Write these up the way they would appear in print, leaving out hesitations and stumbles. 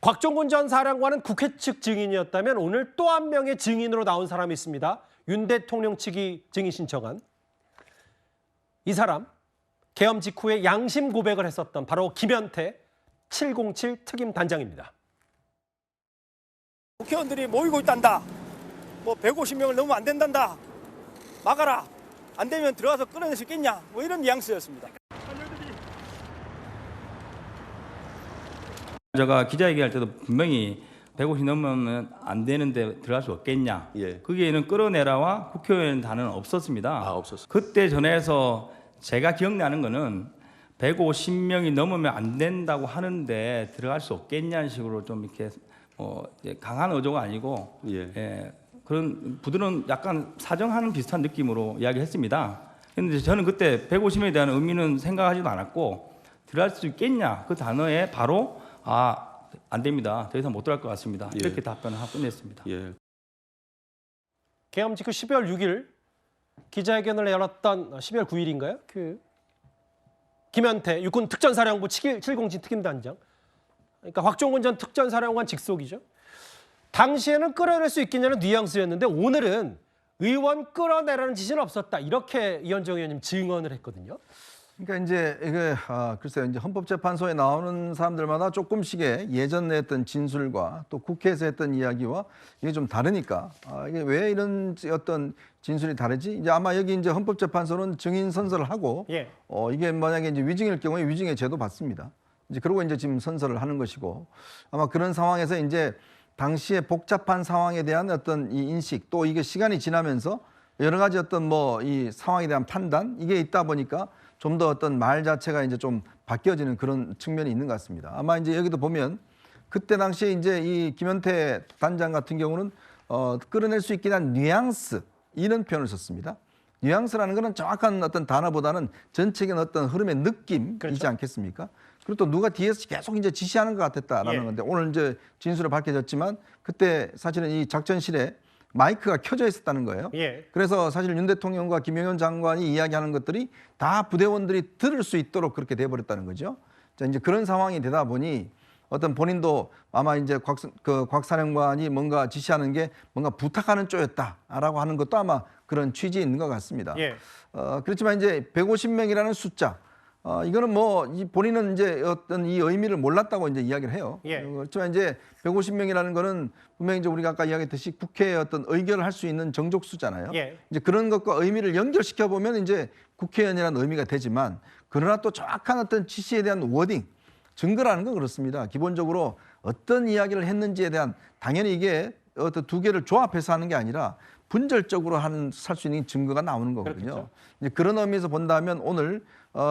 곽종군 전 사령관은 국회 측 증인이었다면 오늘 또 한 명의 증인으로 나온 사람이 있습니다. 윤 대통령 측이 증인 신청한 이 사람, 계엄 직후에 양심 고백을 했었던 바로 김현태 707 특임 단장입니다. 국회의원들이 모이고 있단다. 뭐 150명을 넘으면 안 된단다. 막아라. 안 되면 들어가서 끌어낼 수 있겠냐. 뭐 이런 뉘앙스였습니다. 제가 기자회견할 때도 분명히 150 넘으면 안 되는데 들어갈 수 없겠냐. 예. 거기에는 끌어내라와 국회의원 단어는 없었습니다. 아, 없었어요. 그때 전에서 제가 기억나는 거는 150명이 넘으면 안 된다고 하는데 들어갈 수 없겠냐는 식으로 좀 이렇게 강한 어조가 아니고 예. 그런 부드러운 약간 사정하는 비슷한 느낌으로 이야기했습니다. 그런데 저는 그때 150명에 대한 의미는 생각하지도 않았고 들어갈 수 있겠냐 그 단어에 바로 안 됩니다. 더 이상 못 들어갈 것 같습니다. 예. 이렇게 답변을 하고 끝냈습니다. 예. 계엄 직후 12월 6일 기자회견을 열었던 12월 9일인가요? 김현태 육군 특전사령부 707 특임단장. 그러니까 곽종군 전 특전사령관 직속이죠. 당시에는 끌어낼 수 있겠냐는 뉘앙스였는데 오늘은 의원 끌어내라는 지시는 없었다. 이렇게 이현정 의원님 증언을 했거든요. 그러니까 이제 이게 글쎄요, 이제 헌법재판소에 나오는 사람들마다 조금씩의 예전에 했던 진술과 또 국회에서 했던 이야기와 이게 좀 다르니까 이게 왜 이런 어떤 진술이 다르지? 이제 아마 여기 이제 헌법재판소는 증인 선서를 하고 예. 이게 만약에 이제 위증일 경우에 위증의 죄도 받습니다. 이제 그러고 이제 지금 선서를 하는 것이고 아마 그런 상황에서 이제 당시의 복잡한 상황에 대한 어떤 이 인식 또 이게 시간이 지나면서 여러 가지 어떤 이 상황에 대한 판단 이게 있다 보니까 좀 더 어떤 말 자체가 이제 좀 바뀌어지는 그런 측면이 있는 것 같습니다. 아마 이제 여기도 보면 그때 당시에 이제 이 김현태 단장 같은 경우는 끌어낼 수 있게 한 뉘앙스 이런 표현을 썼습니다. 뉘앙스라는 것은 정확한 어떤 단어보다는 전체적인 어떤 흐름의 느낌이지 그렇죠. 않겠습니까? 그리고 또 누가 뒤에서 계속 이제 지시하는 것 같았다라는 예. 건데 오늘 이제 진술에 밝혀졌지만 그때 사실은 이 작전실에 마이크가 켜져 있었다는 거예요. 예. 그래서 사실 윤 대통령과 김영현 장관이 이야기하는 것들이 다 부대원들이 들을 수 있도록 그렇게 돼버렸다는 거죠. 자, 이제 그런 상황이 되다 보니 어떤 본인도 아마 이제 곽 사령관이 뭔가 지시하는 게 뭔가 부탁하는 쪽이었다라고 하는 것도 아마 그런 취지에 있는 것 같습니다. 예. 그렇지만 이제 150명이라는 숫자, 이거는 이 본인은 이제 어떤 이 의미를 몰랐다고 이제 이야기를 해요. 예. 그렇지만 이제 150명이라는 거는 분명히 이제 우리가 아까 이야기했듯이 국회에 어떤 의결을 할 수 있는 정족수잖아요. 예. 이제 그런 것과 의미를 연결시켜 보면 이제 국회의원이라는 의미가 되지만 그러나 또 정확한 어떤 지시에 대한 워딩, 증거라는 건 그렇습니다. 기본적으로 어떤 이야기를 했는지에 대한 당연히 이게 어떤 두 개를 조합해서 하는 게 아니라 분절적으로 살 수 있는 증거가 나오는 거거든요. 그렇겠죠. 이제 그런 의미에서 본다면 오늘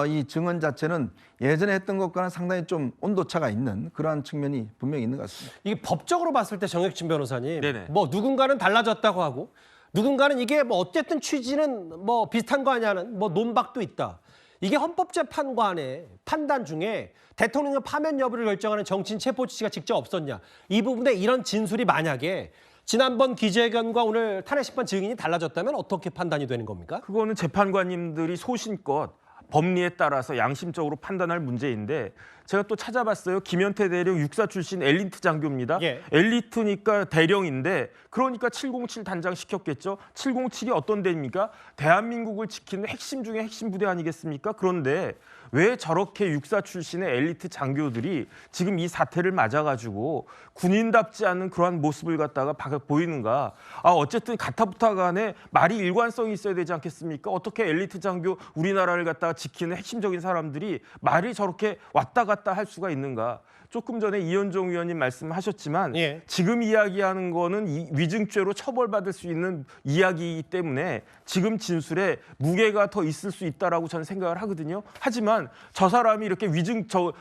이 증언 자체는 예전에 했던 것과는 상당히 좀 온도차가 있는 그러한 측면이 분명히 있는 것 같습니다. 이게 법적으로 봤을 때 정혁진 변호사님, 네네. 누군가는 달라졌다고 하고 누군가는 이게 어쨌든 취지는 비슷한 거 아니냐는 논박도 있다. 이게 헌법재판관의 판단 중에 대통령의 파면 여부를 결정하는 정치인 체포 지시가 직접 없었냐. 이 부분에 이런 진술이 만약에 지난번 기자회견과 오늘 탄핵심판 증인이 달라졌다면 어떻게 판단이 되는 겁니까? 그거는 재판관님들이 소신껏 법리에 따라서 양심적으로 판단할 문제인데 제가 또 찾아봤어요. 김현태 대령 육사 출신 엘리트 장교입니다. 예. 엘리트니까 대령인데 그러니까 707 단장 시켰겠죠. 707이 어떤 데입니까? 대한민국을 지키는 핵심 중에 핵심 부대 아니겠습니까? 그런데 왜 저렇게 육사 출신의 엘리트 장교들이 지금 이 사태를 맞아가지고 군인답지 않은 그러한 모습을 갖다가 보이는가? 어쨌든 가타부타 간에 말이 일관성이 있어야 되지 않겠습니까? 어떻게 엘리트 장교 우리나라를 갖다가 지키는 핵심적인 사람들이 말이 저렇게 왔다 갔다 할 수가 있는가? 조금 전에 이현종 의원님 말씀하셨지만 예. 지금 이야기하는 거는 위증죄로 처벌받을 수 있는 이야기이기 때문에 지금 진술에 무게가 더 있을 수 있다라고 저는 생각을 하거든요. 하지만 저 사람이 이렇게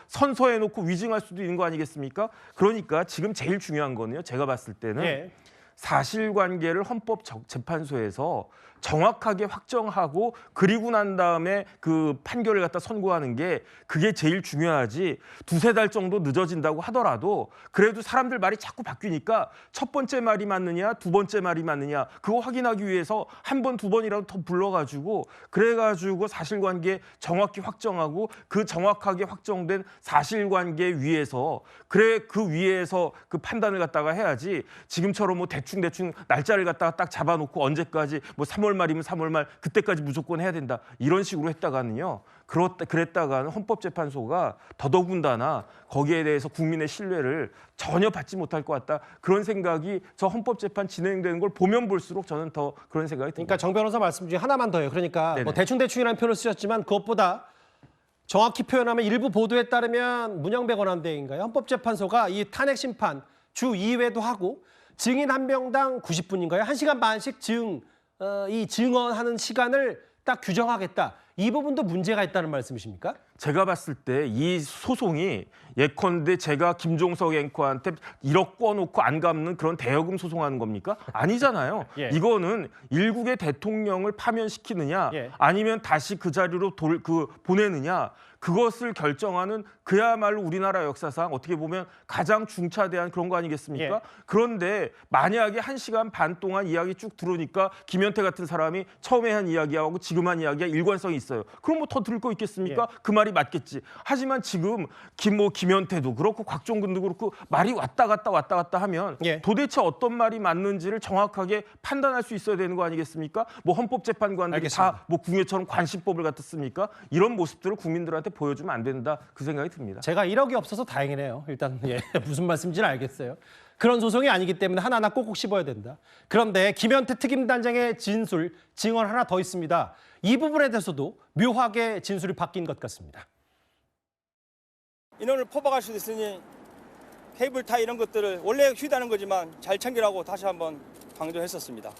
선서해놓고 위증할 수도 있는 거 아니겠습니까? 그러니까 지금 제일 중요한 거는요. 제가 봤을 때는 예. 사실관계를 헌법재판소에서 정확하게 확정하고 그리고 난 다음에 그 판결을 갖다 선고하는 게 그게 제일 중요하지. 두세 달 정도 늦어진다고 하더라도 그래도 사람들 말이 자꾸 바뀌니까 첫 번째 말이 맞느냐 두 번째 말이 맞느냐 그거 확인하기 위해서 한 번, 두 번이라도 더 불러가지고 그래가지고 사실관계 정확히 확정하고 그 정확하게 확정된 사실관계 위에서 그래 그 위에서 그 판단을 갖다가 해야지 지금처럼 뭐 대충 날짜를 갖다가 딱 잡아놓고 언제까지 뭐 3월 말이면 3월 말 그때까지 무조건 해야 된다 이런 식으로 했다가는요. 그랬다가는 헌법재판소가 더더군다나 거기에 대해서 국민의 신뢰를 전혀 받지 못할 것 같다. 그런 생각이 저 헌법재판 진행되는 걸 보면 볼수록 저는 더 그런 생각이 듭니다. 그러니까 정 변호사 말씀 중에 하나만 더요. 그러니까 네네. 뭐 대충이라는 표현을 쓰셨지만 그것보다 정확히 표현하면 일부 보도에 따르면 문영배 권한대행인가요? 헌법재판소가 이 탄핵 심판 주 2회도 하고 증인 한 명당 90분인가요? 1시간 반씩 이 증언하는 시간을 딱 규정하겠다. 이 부분도 문제가 있다는 말씀이십니까? 제가 봤을 때 이 소송이 예컨대 제가 김종석 앵커한테 1억 꿔놓고 안 갚는 그런 대여금 소송하는 겁니까? 아니잖아요. 예. 이거는 일국의 대통령을 파면시키느냐 예. 아니면 다시 그 자리로 보내느냐 그것을 결정하는 그야말로 우리나라 역사상 어떻게 보면 가장 중차대한 그런 거 아니겠습니까? 예. 그런데 만약에 1시간 반 동안 이야기 쭉 들으니까 김현태 같은 사람이 처음에 한 이야기하고 지금 한 이야기가 일관성이 있어요. 그럼 뭐 더 들을 거 있겠습니까? 예. 그 말이 맞겠지. 하지만 지금 김현태도 그렇고 곽종근도 그렇고 말이 왔다 갔다 하면 예. 도대체 어떤 말이 맞는지를 정확하게 판단할 수 있어야 되는 거 아니겠습니까? 뭐 헌법재판관들이 알겠습니다. 다 뭐 궁예처럼 관시법을 갖다 씁니까? 이런 모습들을 국민들한테 보여주면 안 된다. 그 생각이 듭니다. 제가 1억이 없어서 다행이네요. 일단 예, 무슨 말씀인지는 알겠어요. 그런 소송이 아니기 때문에 하나하나 꼭꼭 씹어야 된다. 그런데 김현태 특임단장의 진술, 증언 하나 더 있습니다. 이 부분에 대해서도 묘하게 진술이 바뀐 것 같습니다. 인원을 포박할 수도 있으니 케이블타 이런 것들을 원래 휴대하는 거지만 잘 챙기라고 다시 한번 강조했었습니다.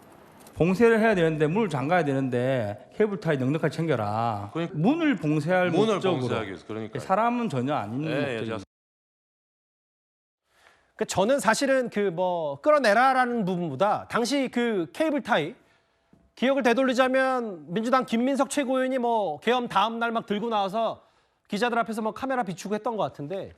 봉쇄를 해야 되는데 문을 잠가야 되는데 케이블타이 넉넉하게 챙겨라. 문을 봉쇄할 문을 목적으로. 봉쇄하기 위해서 그러니까. 사람은 전혀 아닌 예, 목적입니다. 저는 사실은 끌어내라라는 부분보다 당시 그 케이블 타이 기억을 되돌리자면 민주당 김민석 최고위원이 계엄 다음 날 막 들고 나와서 기자들 앞에서 카메라 비추고 했던 것 같은데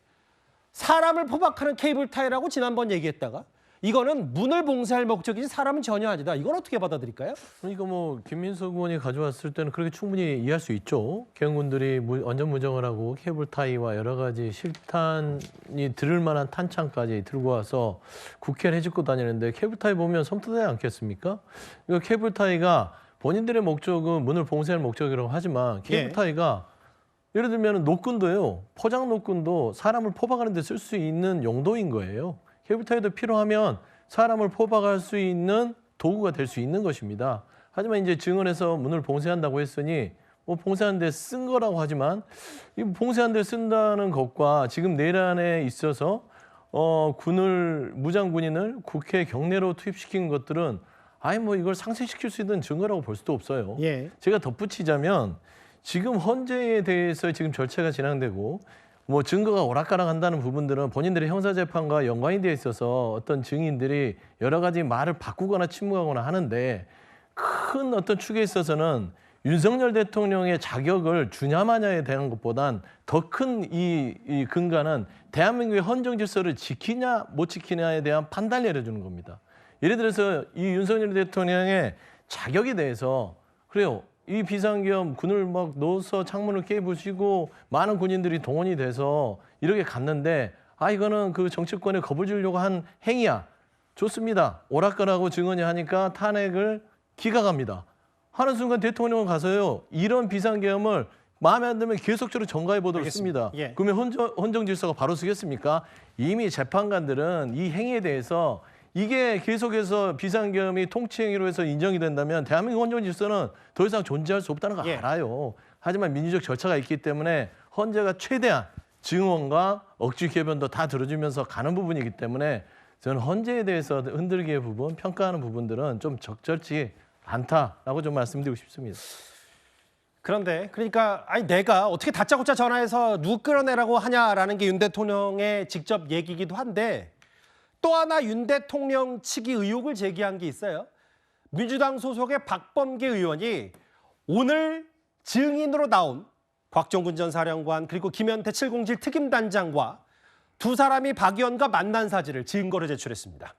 사람을 포박하는 케이블 타이라고 지난번 얘기했다가 이거는 문을 봉쇄할 목적이지 사람은 전혀 아니다. 이건 어떻게 받아들일까요? 그러니까 김민석 의원이 가져왔을 때는 그렇게 충분히 이해할 수 있죠. 개헌군들이 완전 무정을 하고 케이블 타이와 여러 가지 실탄이 들을 만한 탄창까지 들고 와서 국회를 해집고 다니는데 케이블 타이 보면 섬뜩하지 않겠습니까? 이거 케이블 타이가 본인들의 목적은 문을 봉쇄할 목적이라고 하지만 케이블 타이가 예를 들면 노끈도요. 포장 노끈도 사람을 포박하는 데 쓸 수 있는 용도인 거예요. 케이블 타이도 필요하면 사람을 포박할 수 있는 도구가 될 수 있는 것입니다. 하지만 이제 증언에서 문을 봉쇄한다고 했으니 봉쇄하는 데 쓴 거라고 하지만 이 봉쇄하는 데 쓴다는 것과 지금 내란에 있어서 무장 군인을 국회 경내로 투입시킨 것들은 이걸 상쇄시킬 수 있는 증거라고 볼 수도 없어요. 예. 제가 덧붙이자면 지금 헌재에 대해서 지금 절차가 진행되고 증거가 오락가락한다는 부분들은 본인들의 형사재판과 연관이 되어 있어서 어떤 증인들이 여러 가지 말을 바꾸거나 침묵하거나 하는데 큰 어떤 축에 있어서는 윤석열 대통령의 자격을 주냐 마냐에 대한 것보단 더 큰 이 근간은 대한민국의 헌정 질서를 지키냐 못 지키냐에 대한 판단을 내려주는 겁니다. 예를 들어서 이 윤석열 대통령의 자격에 대해서 그래요. 이 비상계엄 군을 넣어서 창문을 깨부시고 많은 군인들이 동원이 돼서 이렇게 갔는데 이거는 그 정치권에 겁을 주려고 한 행위야. 좋습니다. 오락가락하고 증언이 하니까 탄핵을 기각합니다. 하는 순간 대통령은 가서요. 이런 비상계엄을 마음에 안 들면 계속적으로 점가해 보도록 했습니다. 예. 그러면 헌정 질서가 바로 서겠습니까? 이미 재판관들은 이 행위에 대해서 이게 계속해서 비상계엄이 통치행위로 해서 인정이 된다면 대한민국 헌정 질서는 더 이상 존재할 수 없다는 거 알아요. 하지만 민주적 절차가 있기 때문에 헌재가 최대한 증언과 억지 개변도 다 들어주면서 가는 부분이기 때문에 저는 헌재에 대해서 흔들기의 부분, 평가하는 부분들은 좀 적절치 않다라고 좀 말씀드리고 싶습니다. 그런데 그러니까 내가 어떻게 다짜고짜 전화해서 누구 끌어내라고 하냐라는 게 윤 대통령의 직접 얘기이기도 한데 또 하나 윤 대통령 측이 의혹을 제기한 게 있어요. 민주당 소속의 박범계 의원이 오늘 증인으로 나온 곽종근 전 사령관 그리고 김현태 707 특임단장과 두 사람이 박 의원과 만난 사진을 증거로 제출했습니다.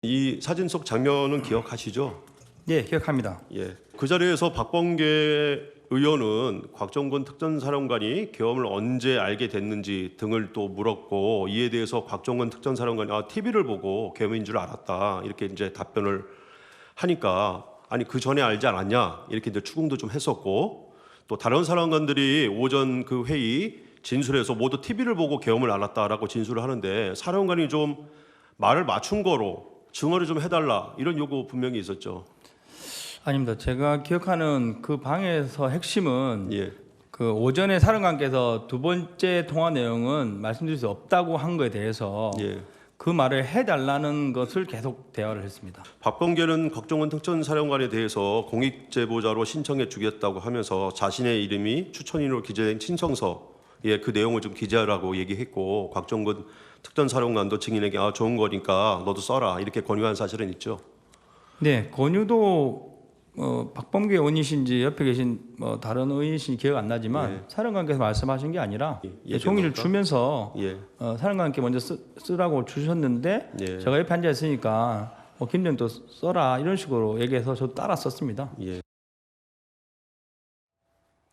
이 사진 속 장면은 기억하시죠? 예, 기억합니다. 예. 그 자리에서 박범계 의원은 곽종근 특전사령관이 계엄을 언제 알게 됐는지 등을 또 물었고, 이에 대해서 곽종근 특전사령관이 TV를 보고 계엄인 줄 알았다 이렇게 이제 답변을 하니까, 아니 그 전에 알지 않았냐 이렇게 이제 추궁도 좀 했었고, 또 다른 사령관들이 오전 그 회의 진술에서 모두 TV를 보고 계엄을 알았다라고 진술을 하는데, 사령관이 좀 말을 맞춘 거로 증언을 좀 해달라 이런 요구 분명히 있었죠. 아닙니다. 제가 기억하는 그 방에서 핵심은 예. 그 오전에 사령관께서 두 번째 통화 내용은 말씀드릴 수 없다고 한 거에 대해서 예. 그 말을 해달라는 것을 계속 대화를 했습니다. 박범계는 곽종근 특전사령관에 대해서 공익제보자로 신청해 주겠다고 하면서 자신의 이름이 추천인으로 기재된 신청서에 그 내용을 좀 기재하라고 얘기했고, 곽종근 특전사령관도 증인에게 좋은 거니까 너도 써라 이렇게 권유한 사실은 있죠. 네, 권유도 박범계 의원이신지 옆에 계신 다른 의원이신지 기억 안 나지만 예. 사령관께서 말씀하신 게 아니라 예, 종이를 얘기해볼까? 주면서 예. 사령관께 먼저 쓰라고 주셨는데 예. 제가 옆에 앉아 있으니까 김정도 써라 이런 식으로 얘기해서 저도 따라 썼습니다. 예.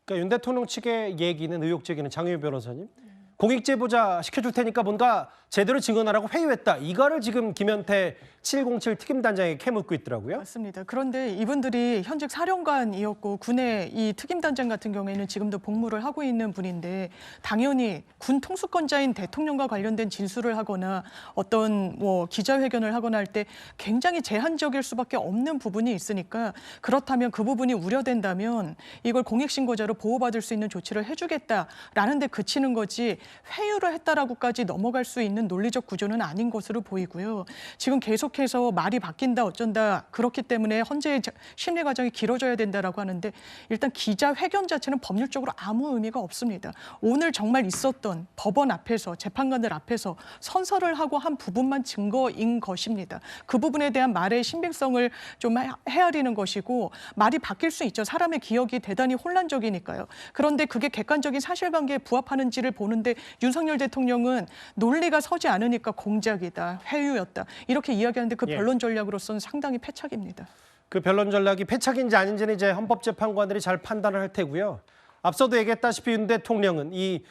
그러니까 윤 대통령 측의 얘기는, 의혹 제기는, 장혜윤 변호사님, 공익제보자 시켜줄 테니까 뭔가 제대로 증언하라고 회유했다. 이거를 지금 김현태 707 특임단장에게 캐묻고 있더라고요. 맞습니다. 그런데 이분들이 현직 사령관이었고 군의 이 특임단장 같은 경우에는 지금도 복무를 하고 있는 분인데, 당연히 군 통수권자인 대통령과 관련된 진술을 하거나 어떤 기자회견을 하거나 할 때 굉장히 제한적일 수밖에 없는 부분이 있으니까, 그렇다면 그 부분이 우려된다면 이걸 공익신고자로 보호받을 수 있는 조치를 해주겠다라는 데 그치는 거지, 회유를 했다라고까지 넘어갈 수 있는 논리적 구조는 아닌 것으로 보이고요. 지금 계속해서 말이 바뀐다 어쩐다 그렇기 때문에 헌재의 심리 과정이 길어져야 된다라고 하는데, 일단 기자회견 자체는 법률적으로 아무 의미가 없습니다. 오늘 정말 있었던 법원 앞에서, 재판관들 앞에서 선서를 하고 한 부분만 증거인 것입니다. 그 부분에 대한 말의 신빙성을 좀 헤아리는 것이고, 말이 바뀔 수 있죠. 사람의 기억이 대단히 혼란적이니까요. 그런데 그게 객관적인 사실관계에 부합하는지를 보는데 윤석열 대통령은 논리가 서지 않으니까 공작이다, 회유였다 이렇게 이야기하는데, 그 예. 변론 전략으로서는 상당히 패착입니다. 그 변론 전략이 패착인지 아닌지는 이제 헌법재판관들이 잘 판단을 할 테고요. 앞서도 얘기했다시피 윤 대통령은 이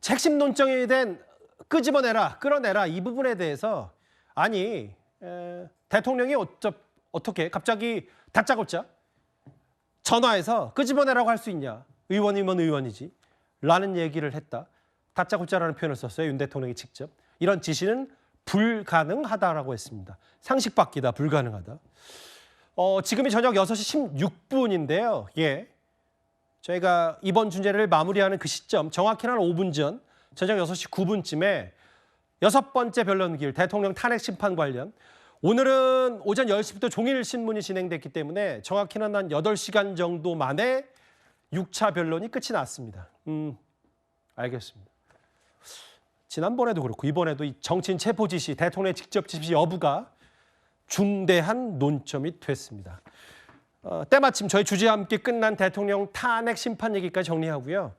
핵심 논점에 대한 끄집어내라, 끌어내라 이 부분에 대해서, 아니 대통령이 어떻게 갑자기 다짜고짜 전화해서 끄집어내라고 할 수 있냐, 의원이면 의원이지 라는 얘기를 했다. 다짜고짜라는 표현을 썼어요, 윤 대통령이 직접. 이런 지시는 불가능하다라고 했습니다. 상식밖이다, 불가능하다. 지금이 저녁 6시 16분인데요. 예. 저희가 이번 주제를 마무리하는 그 시점, 정확히는 한 5분 전, 저녁 6시 9분쯤에 6번째 변론길 대통령 탄핵 심판 관련, 오늘은 오전 10시부터 종일 신문이 진행됐기 때문에 정확히는 한 8시간 정도 만에 6차 변론이 끝이 났습니다. 알겠습니다. 지난번에도 그렇고 이번에도 이 정치인 체포 지시, 대통령의 직접 지시 여부가 중대한 논점이 됐습니다. 때마침 저희 주제와 함께 끝난 대통령 탄핵 심판 얘기까지 정리하고요.